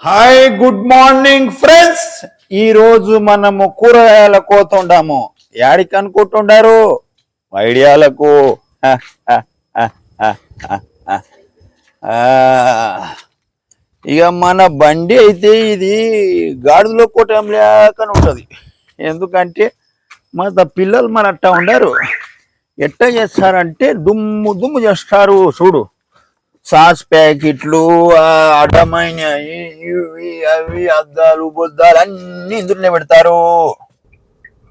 Hi good morning friends. ఈ రోజు మనము కూరగాయల కోతుండాము. యాడికి అనుకుంటుండారు? ఐడియాలకు. ఇక మన బండి అయితే ఇది గాడిదలో కోటం లేకని ఉంటుంది. ఎందుకంటే మన పిల్లలు మన అట్టా ఉండరు. ఎట్ట చేస్తారంటే దుమ్ము దుమ్ము చేస్తారు. చూడు, సాస్ ప్యాకెట్లు, అడ్డమైన ఇవి అవి అద్దాలు బొద్దాలు అన్ని ఇందులోనే పెడతారు.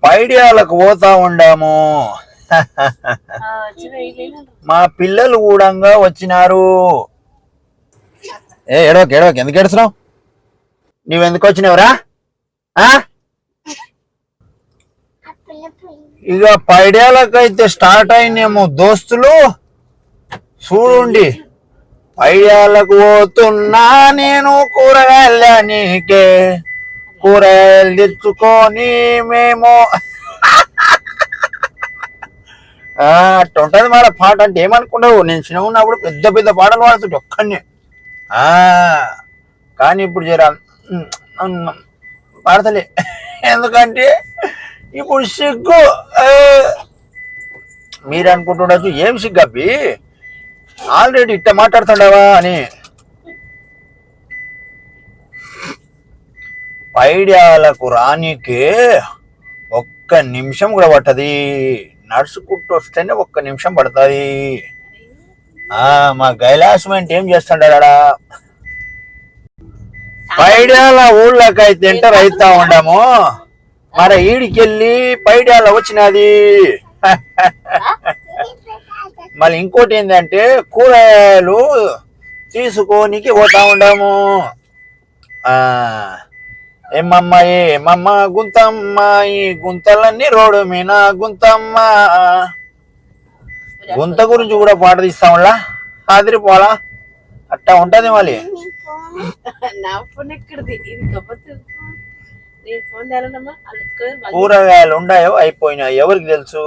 ఐడియాలకు పోతా ఉండాము. మా పిల్లలు కూడా వచ్చినారు. ఎడవకి ఎడవకి ఎందుకు ఎడుస్తున్నావు? నువ్వెందుకు వచ్చినావురా? ఇక పైడియాలకైతే స్టార్ట్ అయినేమో దోస్తులు. చూడండి, పైడియాలకు పోతున్నా నేను కూరగాయలనికే, కూరగాయలు తెచ్చుకొని మేము అట్టుంటది మన పాట. అంటే ఏమనుకున్నావు? నేను చిన్న ఉన్నప్పుడు పెద్ద పెద్ద పాటలు పాడుతుంటే ఒక్కడిని. కానీ ఇప్పుడు జర పాడతలే. ఎందుకంటే ఇప్పుడు సిగ్గు. మీరు అనుకుంటుండొచ్చు, ఏం సిగ్గు అబ్బి, ఆల్రెడీ ఇట్ట మాట్లాడుతుండవా అని. ఐడియాలకు రానికే ఒక్క నిమిషం కూడా పట్టది. నడుచుకుంటూ వస్తేనే ఒక్క నిమిషం పడుతుంది. మా గైలాస్మెంట్ ఏం చేస్తుంటాడా? పైడియాల ఊళ్ళకైతే ఎంటర్ అవుతా ఉండము. మరి ఈడికెళ్ళి పైడియాల వచ్చినది. మళ్ళీ ఇంకోటి ఏంటంటే కూరగాయలు తీసుకోనికి పోతా ఉండము. ఏమమ్మ గుంతమ్మ, ఈ గుంతలన్నీ రోడ్డు మీద గుంతమ్మ. గుంత గురించి కూడా పాట తీస్తాములా, అదిరిపోలా. అట్టా ఉంటది. మళ్ళీ కూరగాయలు ఉన్నాయో అయిపోయినాయి ఎవరికి తెలుసు?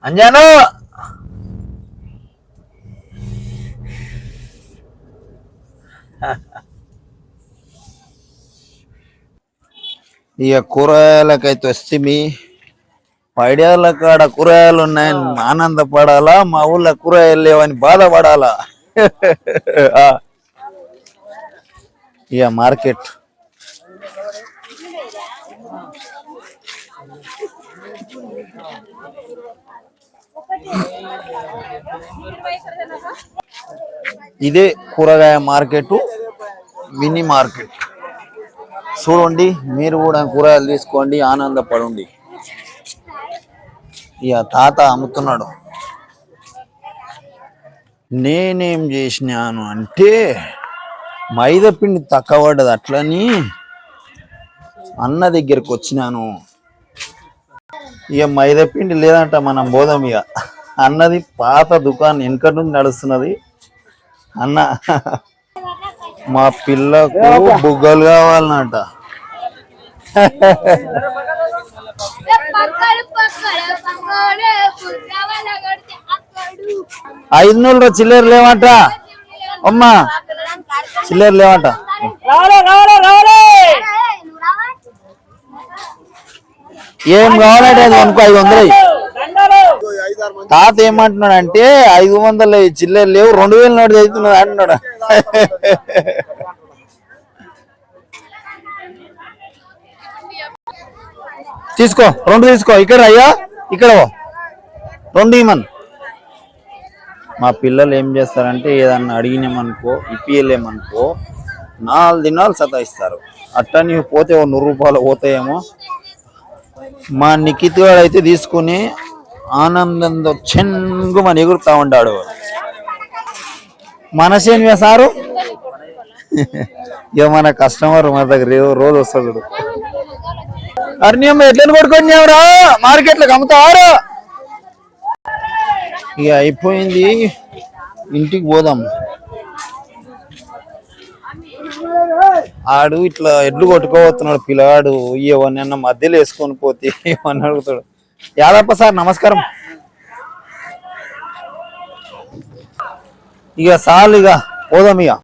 అంజాను, ఇక కూరగాయలకైతే వస్తే మీ పైడియాల కాడ కూరగాయలు ఉన్నాయని ఆనందపడాలా, మా ఊళ్ళో కూరగాయలు లేవని బాధపడాలా? ఇక మార్కెట్ ఇదే కూరగాయ మార్కెట్, మినీ మార్కెట్. చూడండి, మీరు కూడా కూరగాయలు తీసుకోండి, ఆనందపడండి. ఇక తాత అమ్ముతున్నాడు. నేనేం చేసినాను అంటే మైదా పిండి తక్కువ పడ్డది, అట్లని అన్న దగ్గరికి వచ్చినాను. ఇక మైదా పిండి లేదంట, మనం పోదాం. ఇక అన్నది పాత దుకాణం వెనకటి నుండి నడుస్తున్నది. అన్న, మా పిల్లకు బుగ్గలు కావాలన్నట. 500 చిల్లర లేవంట. అమ్మా, చిల్లర లేవంట. ఏం కావాలంటే అది అనుకో, 500. తాత ఏమంటున్నాడు అంటే 500 చిల్లర లేవు, 2000 నోటు అవుతున్నది అంటున్నాడు. తీసుకో, 2 తీసుకో. ఇక్కడ అయ్యా, ఇక్కడ 2 ఇమ్మను. మా పిల్లలు ఏం చేస్తారంటే ఏదన్నా అడిగినామనుకో, ఇప్పియలేమనుకో 4 దినాలు సతాయిస్తారు. అట్టా నీవు పోతే 100 రూపాయలు పోతాయేమో. మా నిఖిత్ గారు అయితే తీసుకుని ఆనందంతో చెంగు మన ఎగురుతా ఉంటాడు. మనసేమి సారు, ఇక మన కస్టమర్ మన దగ్గర రోజు వస్తాడు. అర్ణ్యం ఎట్లని పడుకొనివరా, మార్కెట్లోకి అమ్ముతావారు? ఇక అయిపోయింది, ఇంటికి పోదాం. ఆడు ఇట్లా ఎడ్లు కొట్టుకోబోతున్నాడు పిల్లగాడు. ఇవన్నీ మధ్యలో వేసుకొని పోతే ఇవన్నీ అడుగుతాడు. యాదప్ప సార్ నమస్కారం. ఇక చాలు, ఇక పోదాం ఇక.